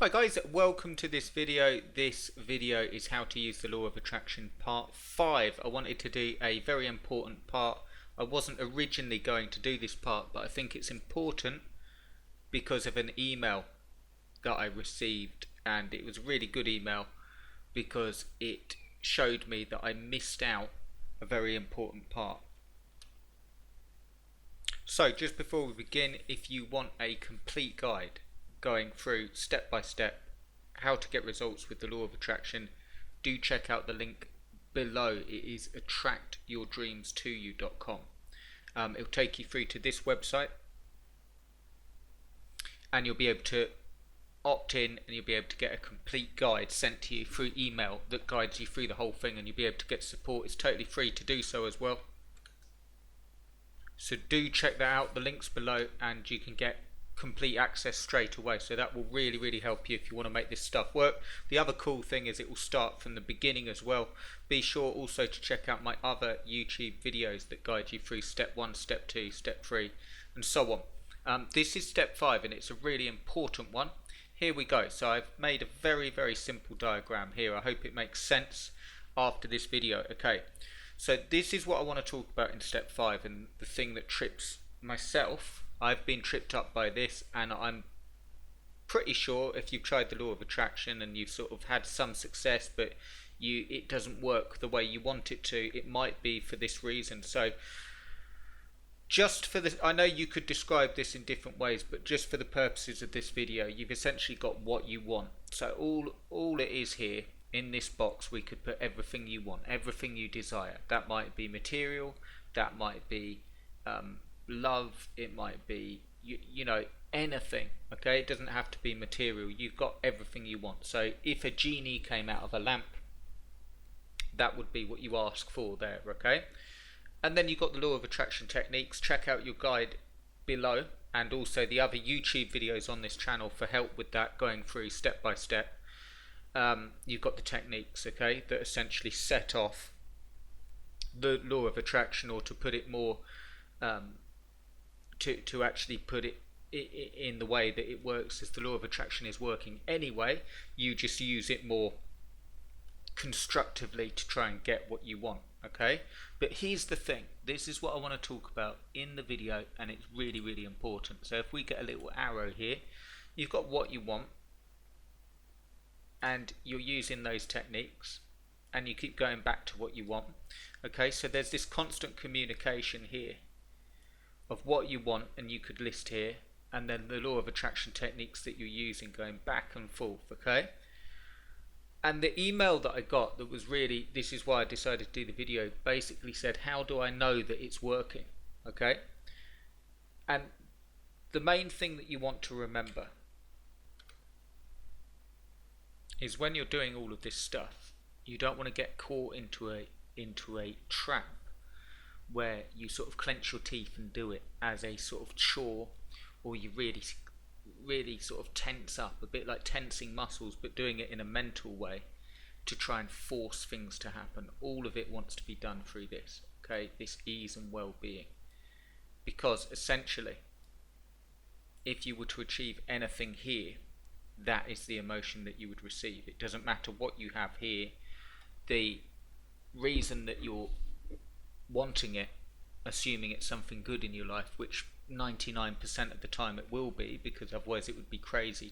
Hi guys, welcome to this video. This video is how to use the law of attraction part 5. I wanted to do a very important part. I wasn't originally going to do this part, but I think it's important because of an email that I received, and it was a really good email because it showed me that I missed out a very important part. So just before we begin, if you want a complete guide going through step by step how to get results with the law of attraction, do check out the link below. It is attractyourdreamstoyou.com. It'll take you through to this website and you'll be able to opt in and you'll be able to get a complete guide sent to you through email that guides you through the whole thing, and you'll be able to get support. It's totally free to do so as well. So do check that out. The link's below and you can get complete access straight away. So that will really help you if you want to make this stuff work. The other cool thing is it will start from the beginning as well. Be sure also to check out my other YouTube videos that guide you through step 1, step 2, step 3 and so on. This is step 5 and it's a really important one. Here we go. So I've made a very simple diagram here. I hope it makes sense after this video. Okay, so this is what I want to talk about in step 5, and the thing that trips myself. I've been tripped up by this, and I'm pretty sure if you've tried the law of attraction and you've sort of had some success, but it doesn't work the way you want it to, it might be for this reason. So just for this, I know you could describe this in different ways, but just for the purposes of this video, you've essentially got what you want. So all it is here in this box, we could put everything you want, everything you desire. That might be material, that might be love, it might be you know, anything. Okay, it doesn't have to be material. You've got everything you want. So if a genie came out of a lamp, that would be what you ask for there. Okay, and then you've got the law of attraction techniques. Check out your guide below and also the other YouTube videos on this channel for help with that, going through step by step. You've got the techniques, okay, that essentially set off the law of attraction, or to put it more to actually put it in the way that it works as the law of attraction is working anyway. You just use it more constructively to try and get what you want. Okay, but here's the thing, this is what I want to talk about in the video, and it's really important. So if we get a little arrow here, you've got what you want and you're using those techniques and you keep going back to what you want. Okay, so there's this constant communication here of what you want, and you could list here, and then the law of attraction techniques that you're using going back and forth. Okay, and the email that I got, that was really, this is why I decided to do the video, basically said, how do I know that it's working? Okay, and the main thing that you want to remember is when you're doing all of this stuff, you don't want to get caught into a trap where you sort of clench your teeth and do it as a sort of chore, or you really sort of tense up, a bit like tensing muscles, but doing it in a mental way to try and force things to happen. All of it wants to be done through this, okay, this ease and well-being, because essentially if you were to achieve anything here, that is the emotion that you would receive. It doesn't matter what you have here. The reason that you're wanting it, assuming it's something good in your life, which 99% of the time it will be, because otherwise it would be crazy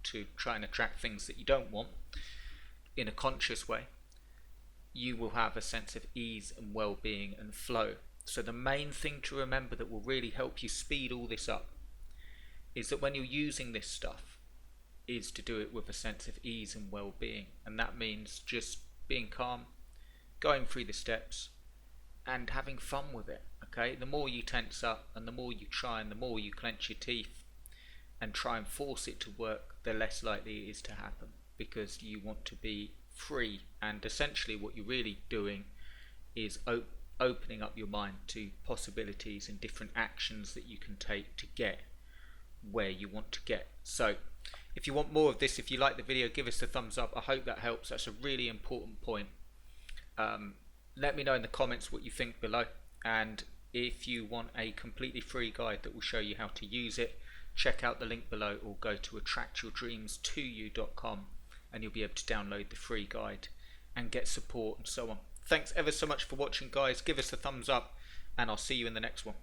to try and attract things that you don't want in a conscious way, you will have a sense of ease and well-being and flow. So the main thing to remember that will really help you speed all this up is that when you're using this stuff, is to do it with a sense of ease and well-being, and that means just being calm, going through the steps and having fun with it. Okay, the more you tense up and the more you try and the more you clench your teeth and try and force it to work, the less likely it is to happen, because you want to be free. And essentially what you're really doing is opening up your mind to possibilities and different actions that you can take to get where you want to get. So if you want more of this, if you like the video, give us a thumbs up. I hope that helps. That's a really important point. Let me know in the comments what you think below, and if you want a completely free guide that will show you how to use it, check out the link below or go to attractyourdreams2u.com and you'll be able to download the free guide and get support and so on. Thanks ever so much for watching, guys. Give us a thumbs up and I'll see you in the next one.